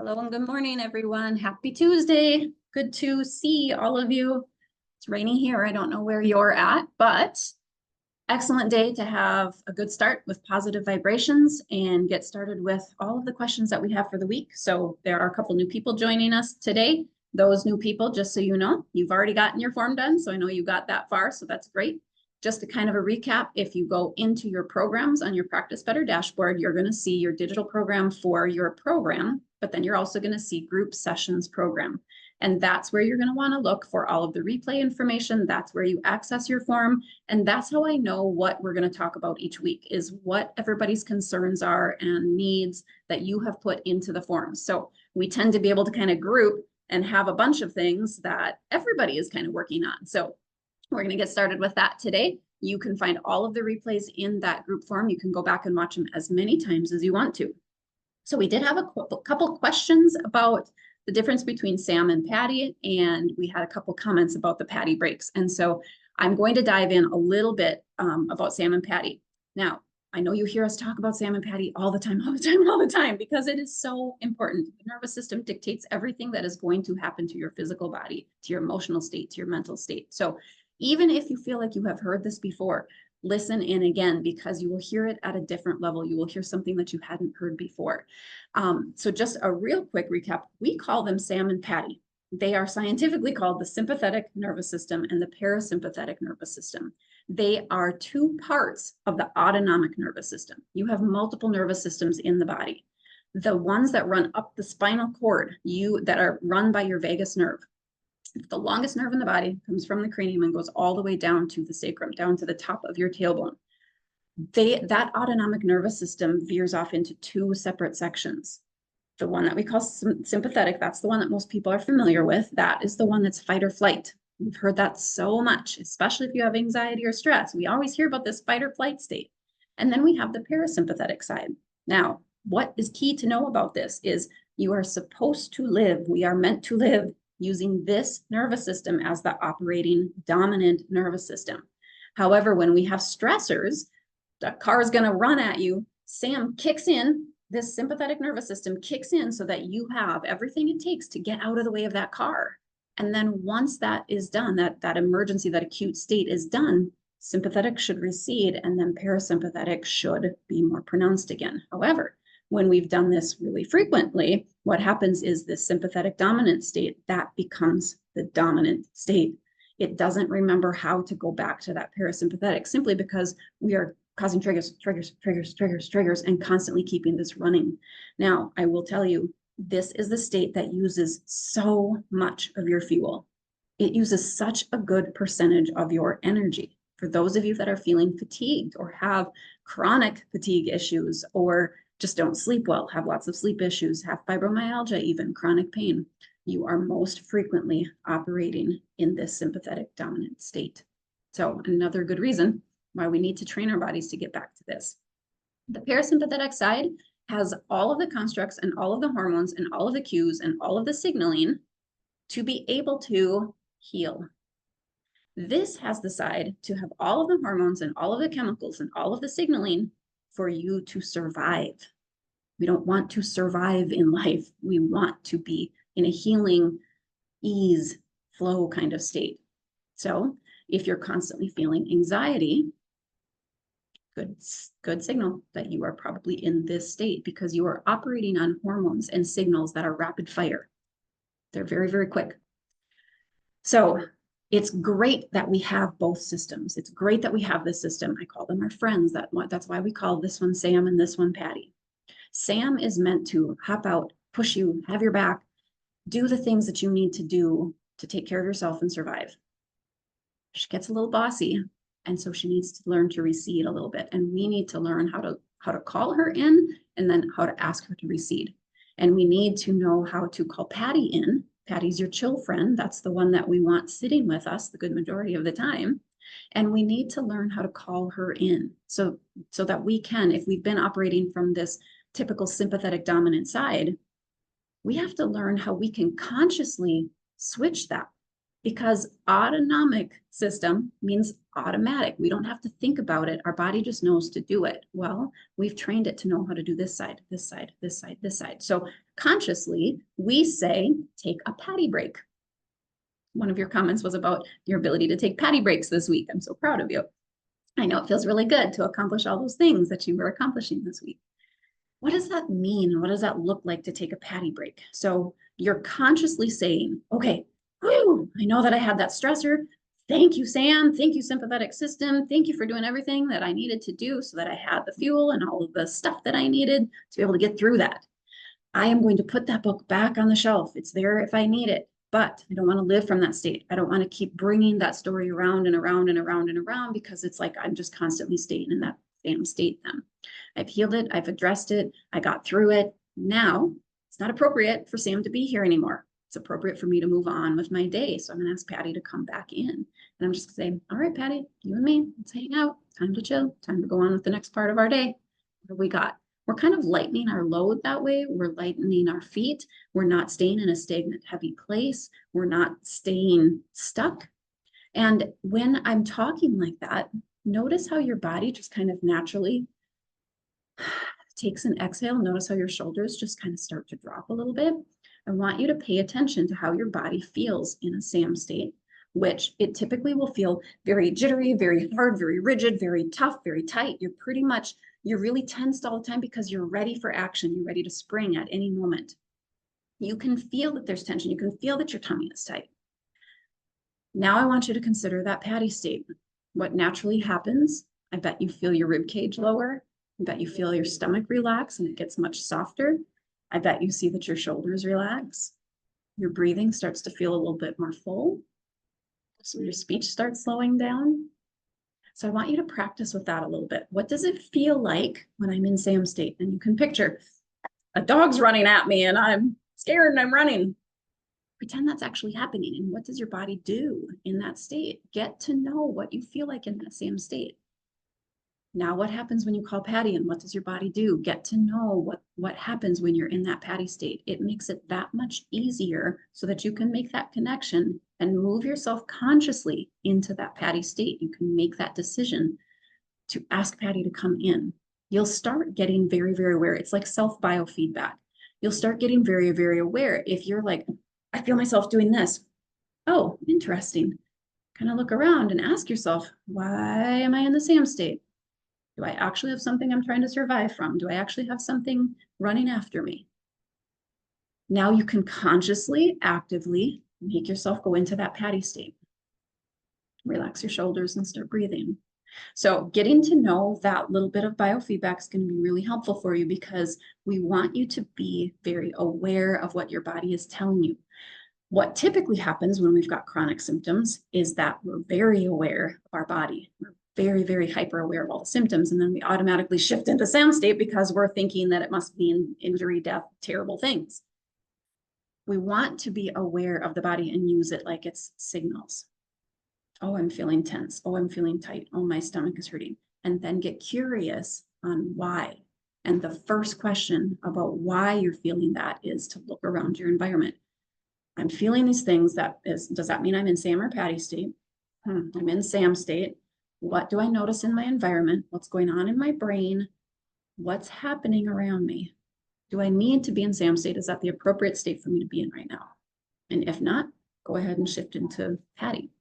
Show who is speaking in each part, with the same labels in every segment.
Speaker 1: Hello and good morning, everyone. Happy Tuesday. Good to see all of you. It's raining here. I don't know where you're at, but excellent day to have a good start with positive vibrations and get started with all of the questions that we have for the week. So there are a couple new people joining us today. Those new people, just so you know, you've already gotten your form done. So I know you got that far, so that's great. Just to kind of a recap, if you go into your programs on your Practice Better dashboard, you're going to see your digital program for your program, but then you're also going to see group sessions program. And that's where you're going to want to look for all of the replay information. That's where you access your form. And that's how I know what we're going to talk about each week is what everybody's concerns are and needs that you have put into the form. So we tend to be able to kind of group and have a bunch of things that everybody is kind of working on. So we're going to get started with that today. You can find all of the replays in that group form. You can go back and watch them as many times as you want to. So we did have a couple questions about the difference between Sam and Patty, and we had a couple comments about the Patty breaks. And so I'm going to dive in a little bit about Sam and Patty. Now, I know you hear us talk about Sam and Patty all the time, because it is so important. The nervous system dictates everything that is going to happen to your physical body, to your emotional state, to your mental state. So even if you feel like you have heard this before, listen in again, because you will hear it at a different level. You will hear something that you hadn't heard before. So just a real quick recap, we call them Sam and Patty. They are scientifically called the sympathetic nervous system and the parasympathetic nervous system. They are two parts of the autonomic nervous system. You have multiple nervous systems in the body. The ones that run up the spinal cord, that are run by your vagus nerve. The longest nerve in the body comes from the cranium and goes all the way down to the sacrum, down to the top of your tailbone. That autonomic nervous system veers off into two separate sections. The one that we call sympathetic, that's the one that most people are familiar with. That is the one that's fight or flight. We've heard that so much, especially if you have anxiety or stress. We always hear about this fight or flight state. And then we have the parasympathetic side. Now, what is key to know about this is you are supposed to live, we are meant to live using this nervous system as the operating dominant nervous system. However, when we have stressors, the car is going to run at you. Sam kicks in, this sympathetic nervous system kicks in so that you have everything it takes to get out of the way of that car. And then once that is done, that emergency, that acute state is done, sympathetic should recede and then parasympathetic should be more pronounced again. However, when we've done this really frequently, what happens is this sympathetic dominant state, that becomes the dominant state. It doesn't remember how to go back to that parasympathetic simply because we are causing triggers, and constantly keeping this running. Now, I will tell you, this is the state that uses so much of your fuel. It uses such a good percentage of your energy. For those of you that are feeling fatigued or have chronic fatigue issues or just don't sleep well, have lots of sleep issues, have fibromyalgia, even chronic pain, you are most frequently operating in this sympathetic dominant state. So another good reason why we need to train our bodies to get back to this. The parasympathetic side has all of the constructs and all of the hormones and all of the cues and all of the signaling to be able to heal. This has the side to have all of the hormones and all of the chemicals and all of the signaling for you to survive. We don't want to survive in life. We want to be in a healing, ease, flow kind of state. So if you're constantly feeling anxiety, good signal that you are probably in this state because you are operating on hormones and signals that are rapid fire. They're very, very quick. So it's great that we have both systems. It's great that we have this system. I call them our friends. That's why we call this one Sam and this one Patty. Sam is meant to hop out, push you, have your back, do the things that you need to do to take care of yourself and survive. She gets a little bossy, and so she needs to learn to recede a little bit. And we need to learn how to call her in and then how to ask her to recede. And we need to know how to call Patty in. Patty's your chill friend. That's the one that we want sitting with us the good majority of the time. And we need to learn how to call her in so that we can, if we've been operating from this typical sympathetic dominant side, we have to learn how we can consciously switch that because autonomic system means automatic. We don't have to think about it. Our body just knows to do it. Well, we've trained it to know how to do this side, this side, this side, this side. So consciously, we say, take a patty break. One of your comments was about your ability to take patty breaks this week. I'm so proud of you. I know it feels really good to accomplish all those things that you were accomplishing this week. What does that mean? What does that look like to take a patty break? So you're consciously saying, okay, whew, I know that I had that stressor. Thank you, Sam. Thank you, sympathetic system. Thank you for doing everything that I needed to do so that I had the fuel and all of the stuff that I needed to be able to get through that. I am going to put that book back on the shelf. It's there if I need it, but I don't want to live from that state. I don't want to keep bringing that story around and around and around and around, because it's like I'm just constantly staying in that same state then. I've healed it. I've addressed it. I got through it. Now it's not appropriate for Sam to be here anymore. It's appropriate for me to move on with my day. So I'm going to ask Patty to come back in. And I'm just going to say, all right, Patty, you and me, let's hang out. Time to chill. Time to go on with the next part of our day. What do we got? We're kind of lightening our load that way. We're lightening our feet. We're not staying in a stagnant, heavy place. We're not staying stuck. And when I'm talking like that, notice how your body just kind of naturally takes an exhale. Notice how your shoulders just kind of start to drop a little bit. I want you to pay attention to how your body feels in a SAM state, which it typically will feel very jittery, very hard, very rigid, very tough, very tight. You're really tensed all the time because you're ready for action. You're ready to spring at any moment. You can feel that there's tension. You can feel that your tummy is tight. Now I want you to consider that Patty state. What naturally happens, I bet you feel your rib cage lower. I bet you feel your stomach relax and it gets much softer. I bet you see that your shoulders relax. Your breathing starts to feel a little bit more full. So your speech starts slowing down. So I want you to practice with that a little bit. What does it feel like when I'm in SAM state? And you can picture a dog's running at me and I'm scared and I'm running. Pretend that's actually happening. And what does your body do in that state? Get to know what you feel like in that SAM state. Now, what happens when you call Patty and what does your body do? Get to know what happens when you're in that Patty state. It makes it that much easier so that you can make that connection and move yourself consciously into that Patty state. You can make that decision to ask Patty to come in. You'll start getting very, very aware. It's like self-biofeedback. You'll start getting very, very aware. If you're like, I feel myself doing this. Oh, interesting. Kind of look around and ask yourself, why am I in the SAM state? Do I actually have something I'm trying to survive from? Do I actually have something running after me? Now you can consciously, actively make yourself go into that Patty state. Relax your shoulders and start breathing. So getting to know that little bit of biofeedback is going to be really helpful for you, because we want you to be very aware of what your body is telling you. What typically happens when we've got chronic symptoms is that we're very aware of our body. We're very, very hyper aware of all the symptoms. And then we automatically shift into SAM state because we're thinking that it must mean injury, death, terrible things. We want to be aware of the body and use it like it's signals. Oh, I'm feeling tense. Oh, I'm feeling tight. Oh, my stomach is hurting. And then get curious on why. And the first question about why you're feeling that is to look around your environment. I'm feeling these things. Does that mean I'm in SAM or Patty state? I'm in SAM state. What do I notice in my environment? What's going on in my brain? What's happening around me? Do I need to be in SAM state? Is that the appropriate state for me to be in right now? And if not, go ahead and shift into Patty.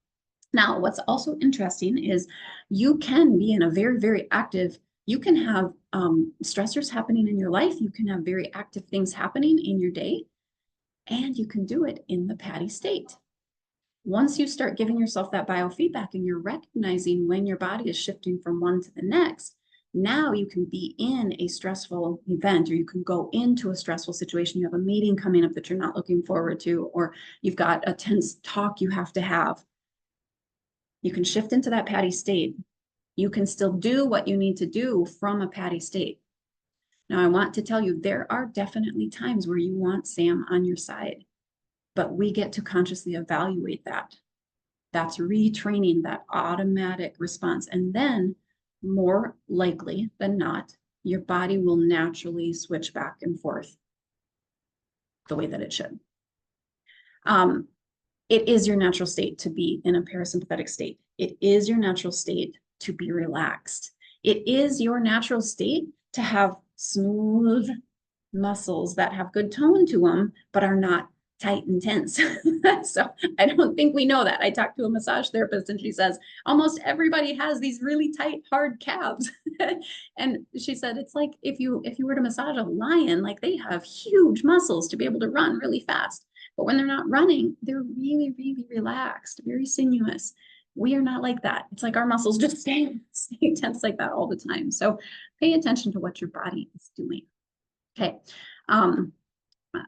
Speaker 1: Now, what's also interesting is you can be in a very, very active, you can have stressors happening in your life. You can have very active things happening in your day, and you can do it in the Patty state. Once you start giving yourself that biofeedback and you're recognizing when your body is shifting from one to the next, now you can be in a stressful event, or you can go into a stressful situation. You have a meeting coming up that you're not looking forward to, or you've got a tense talk you have to have. You can shift into that Patty state. You can still do what you need to do from a Patty state. Now, I want to tell you, there are definitely times where you want Sam on your side, but we get to consciously evaluate that. That's retraining that automatic response. And then, more likely than not, your body will naturally switch back and forth the way that it should. It is your natural state to be in a parasympathetic state. It is your natural state to be relaxed. It is your natural state to have smooth muscles that have good tone to them, but are not tight and tense. So I don't think we know that. I talked to a massage therapist and she says, almost everybody has these really tight, hard calves. And she said, it's like if you were to massage a lion, like they have huge muscles to be able to run really fast. But when they're not running, they're really, really relaxed, very sinuous. We are not like that. It's like our muscles just stay tense like that all the time. So pay attention to what your body is doing. Okay.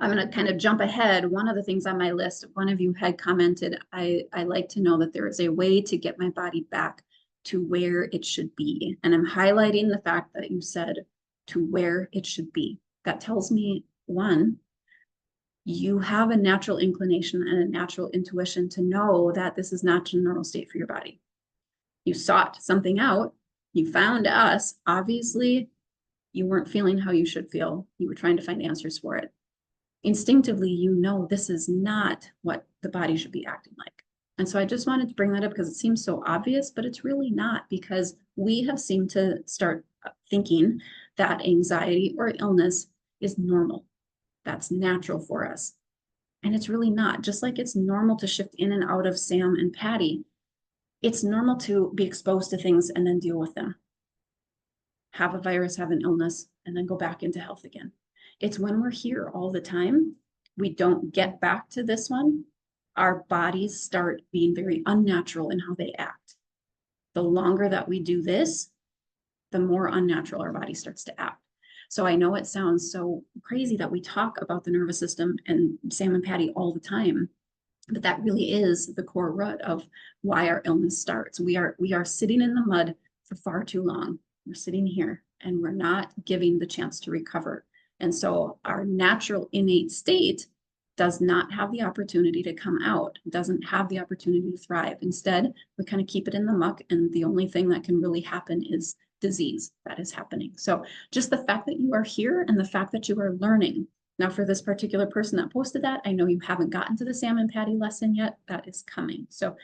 Speaker 1: I'm going to kind of jump ahead. One of the things on my list, one of you had commented, I like to know that there is a way to get my body back to where it should be. And I'm highlighting the fact that you said to where it should be. That tells me, one, you have a natural inclination and a natural intuition to know that this is not a normal state for your body. You sought something out. You found us. Obviously, you weren't feeling how you should feel. You were trying to find answers for it. Instinctively, you know this is not what the body should be acting like. And so I just wanted to bring that up because it seems so obvious, but it's really not, because we have seemed to start thinking that anxiety or illness is normal. That's natural for us. And it's really not. Just like it's normal to shift in and out of Sam and Patty, it's normal to be exposed to things and then deal with them. Have a virus, have an illness, and then go back into health again. It's when we're here all the time, we don't get back to this one, our bodies start being very unnatural in how they act. The longer that we do this, the more unnatural our body starts to act. So I know it sounds so crazy that we talk about the nervous system and Sam and Patty all the time, but that really is the core root of why our illness starts. We are sitting in the mud for far too long. We're sitting here and we're not giving the chance to recover. And so our natural innate state does not have the opportunity to come out, doesn't have the opportunity to thrive. Instead, we kind of keep it in the muck, and the only thing that can really happen is disease that is happening. So just the fact that you are here and the fact that you are learning. Now, for this particular person that posted that, I know you haven't gotten to the Sam and Patty lesson yet. That is coming. So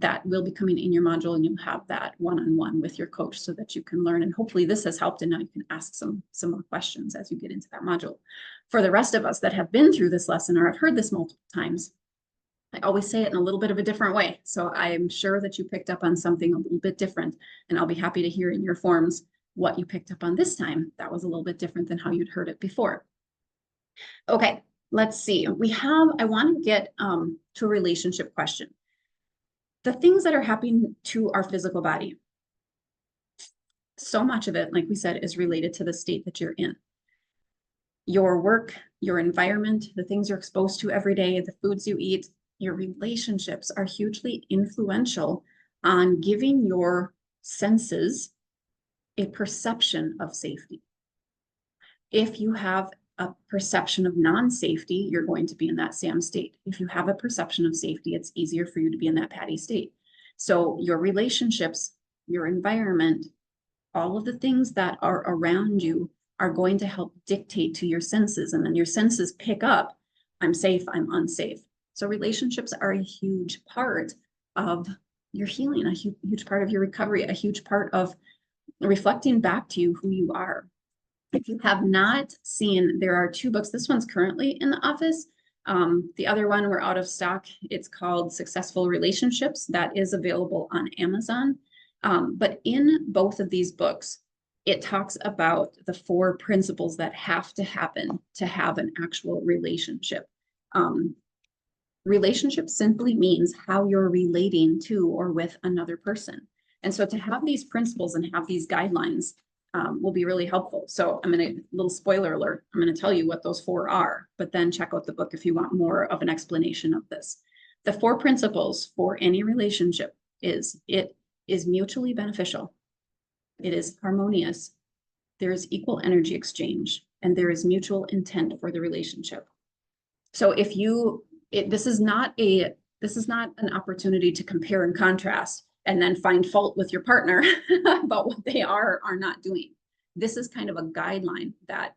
Speaker 1: that will be coming in your module, and you'll have that one-on-one with your coach so that you can learn. And hopefully this has helped, and now you can ask some more questions as you get into that module. For the rest of us that have been through this lesson or have heard this multiple times, I always say it in a little bit of a different way. So I am sure that you picked up on something a little bit different, and I'll be happy to hear in your forms what you picked up on this time that was a little bit different than how you'd heard it before. Okay, let's see. I want to get to a relationship question. The things that are happening to our physical body, so much of it, like we said, is related to the state that you're in. Your work, your environment, the things you're exposed to every day, the foods you eat, your relationships are hugely influential on giving your senses a perception of safety. If you have a perception of non-safety, you're going to be in that Sam state. If you have a perception of safety, it's easier for you to be in that Patty state. So your relationships, your environment, all of the things that are around you are going to help dictate to your senses. And then your senses pick up, I'm safe, I'm unsafe. So relationships are a huge part of your healing, a huge part of your recovery, a huge part of reflecting back to you who you are. If you have not seen, there are 2 books. This one's currently in the office. The other one, we're out of stock. It's called Successful Relationships. That is available on Amazon. But in both of these books, it talks about the 4 principles that have to happen to have an actual relationship. Relationship simply means how you're relating to or with another person. And so to have these principles and have these guidelines will be really helpful. So little spoiler alert, I'm going to tell you what those 4 are, but then check out the book if you want more of an explanation of this. The 4 principles for any relationship is it is mutually beneficial. It is harmonious. There is equal energy exchange, and there is mutual intent for the relationship. So if this is not an opportunity to compare and contrast and then find fault with your partner about what they are not doing. This is kind of a guideline that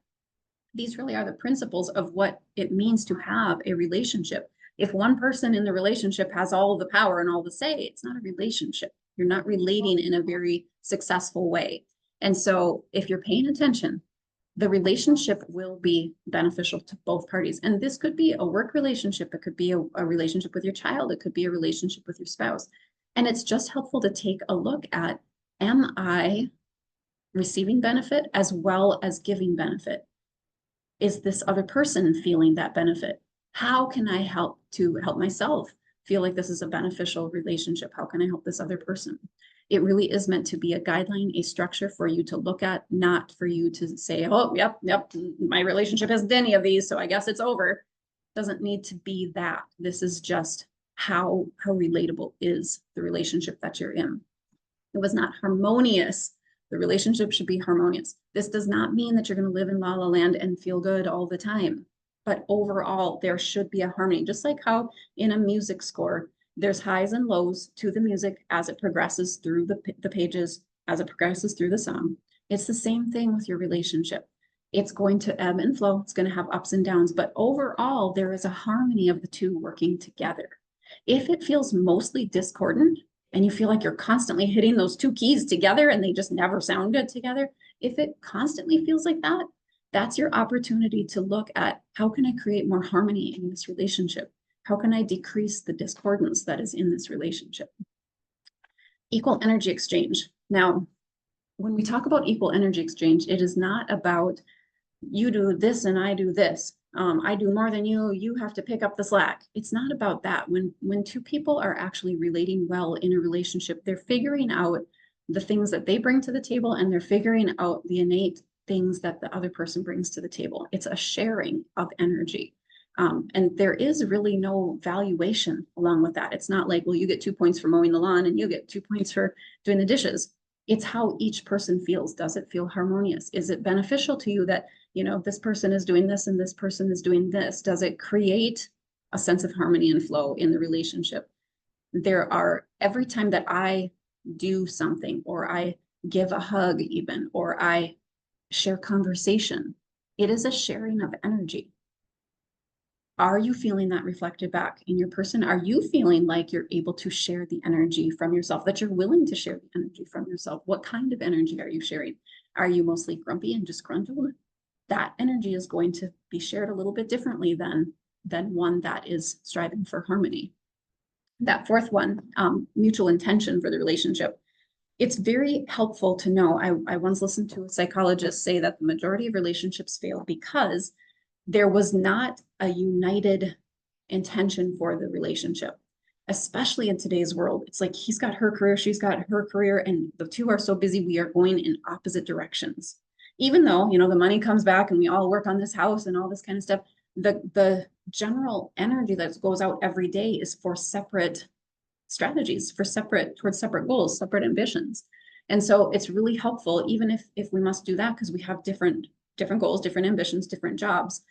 Speaker 1: these really are the principles of what it means to have a relationship. If one person in the relationship has all the power and all the say, it's not a relationship. You're not relating in a very successful way. And so if you're paying attention, the relationship will be beneficial to both parties. And this could be a work relationship. It could be a relationship with your child. It could be a relationship with your spouse. And it's just helpful to take a look at, am I receiving benefit as well as giving benefit? Is this other person feeling that benefit? How can I help myself feel like this is a beneficial relationship? How can I help this other person? It really is meant to be a guideline, a structure for you to look at, not for you to say, oh, yep, my relationship isn't any of these, so I guess it's over. It doesn't need to be that. This is just how relatable is the relationship that you're in. It was not harmonious. The relationship should be harmonious. This does not mean that you're going to live in la la land and feel good all the time. But overall, there should be a harmony, just like how in a music score, there's highs and lows to the music as it progresses through the pages, as it progresses through the song. It's the same thing with your relationship. It's going to ebb and flow. It's going to have ups and downs, but overall, there is a harmony of the two working together. If it feels mostly discordant, and you feel like you're constantly hitting those two keys together and they just never sound good together, if it constantly feels like that, that's your opportunity to look at, how can I create more harmony in this relationship? How can I decrease the discordance that is in this relationship? Equal energy exchange. Now, when we talk about equal energy exchange, it is not about you do this and I do this. I do more than you, you have to pick up the slack. It's not about that. When two people are actually relating well in a relationship, they're figuring out the things that they bring to the table, and they're figuring out the innate things that the other person brings to the table. It's a sharing of energy. And there is really no valuation along with that. It's not like, well, you get 2 points for mowing the lawn and you get 2 points for doing the dishes. It's how each person feels. Does it feel harmonious? Is it beneficial to you that, this person is doing this and this person is doing this? Does it create a sense of harmony and flow in the relationship? Every time that I do something, or I give a hug even, or I share conversation, it is a sharing of energy. Are you feeling that reflected back in your person? Are you feeling like you're able to share the energy from yourself, that you're willing to share the energy from yourself? What kind of energy are you sharing? Are you mostly grumpy and disgruntled? That energy is going to be shared a little bit differently than one that is striving for harmony. That fourth one, mutual intention for the relationship. It's very helpful to know. I once listened to a psychologist say that the majority of relationships fail because there was not a united intention for the relationship, especially in today's world. It's like he's got her career, she's got her career, and the two are so busy, we are going in opposite directions. Even though, the money comes back and we all work on this house and all this kind of stuff, the general energy that goes out every day is for separate strategies, towards separate goals, separate ambitions. And so it's really helpful, even if we must do that because we have different goals, different ambitions, different jobs.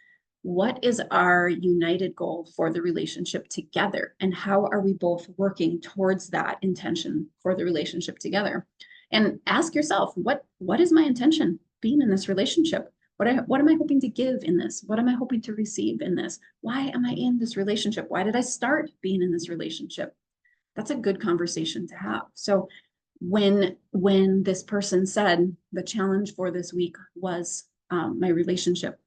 Speaker 1: What is our united goal for the relationship together? And how are we both working towards that intention for the relationship together? And ask yourself, what is my intention being in this relationship? What am I hoping to give in this? What am I hoping to receive in this? Why am I in this relationship? Why did I start being in this relationship? That's a good conversation to have. So when this person said the challenge for this week was my relationship,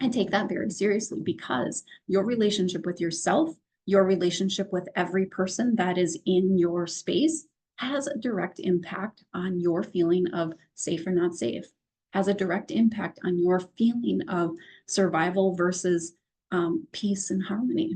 Speaker 1: I take that very seriously, because your relationship with yourself, your relationship with every person that is in your space, has a direct impact on your feeling of safe or not safe, has a direct impact on your feeling of survival versus peace and harmony.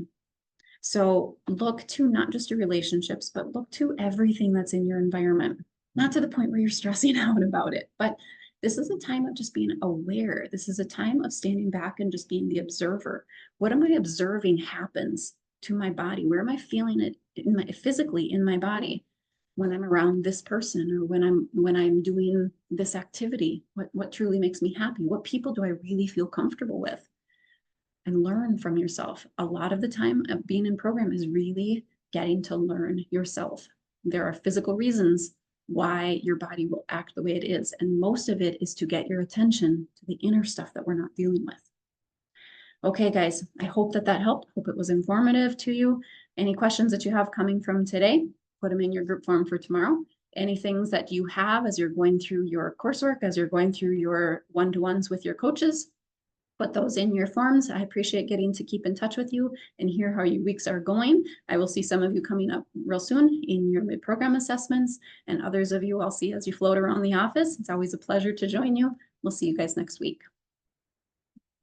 Speaker 1: So look to not just your relationships, but look to everything that's in your environment, not to the point where you're stressing out about it, but this is a time of just being aware. This is a time of standing back and just being the observer. What am I observing happens to my body? Where am I feeling it physically in my body when I'm around this person, or when I'm doing this activity? What truly makes me happy? What people do I really feel comfortable with? And learn from yourself. A lot of the time of being in program is really getting to learn yourself. There are physical reasons why your body will act the way it is. And most of it is to get your attention to the inner stuff that we're not dealing with. Okay, guys, I hope that that helped. Hope it was informative to you. Any questions that you have coming from today, put them in your group form for tomorrow. Any things that you have as you're going through your coursework, as you're going through your one-to-ones with your coaches, put those in your forms. I appreciate getting to keep in touch with you and hear how your weeks are going. I will see some of you coming up real soon in your mid-program assessments, and others of you I'll see as you float around the office. It's always a pleasure to join you. We'll see you guys next week.